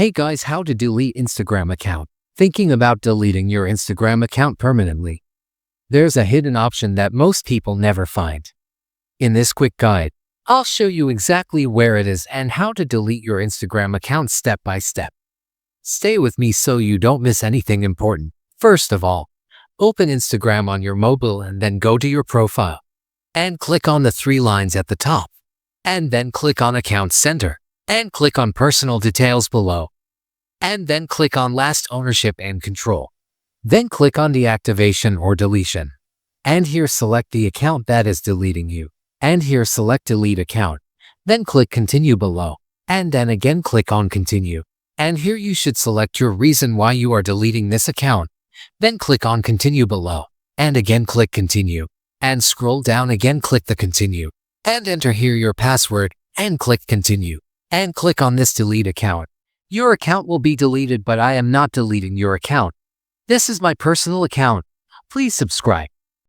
Hey guys, how to delete Instagram account? Thinking about deleting your Instagram account permanently? There's a hidden option that most people never find. In this quick guide, I'll show you exactly where it is and how to delete your Instagram account step by step. Stay with me so you don't miss anything important. First of all, open Instagram on your mobile and then go to your profile. And click on the three lines at the top. And then click on Account Center. And click on Personal Details below. And then click on Last Ownership and Control. Then click on Deactivation or Deletion. And here select the account that is deleting you. And here select Delete Account. Then click Continue below. And then again click on Continue. And here you should select your reason why you are deleting this account. Then click on Continue below. And again click Continue. And scroll down again click the Continue. And enter here your password. And click Continue. And click on this Delete Account. Your account will be deleted, but I am not deleting your account. This is my personal account. Please subscribe.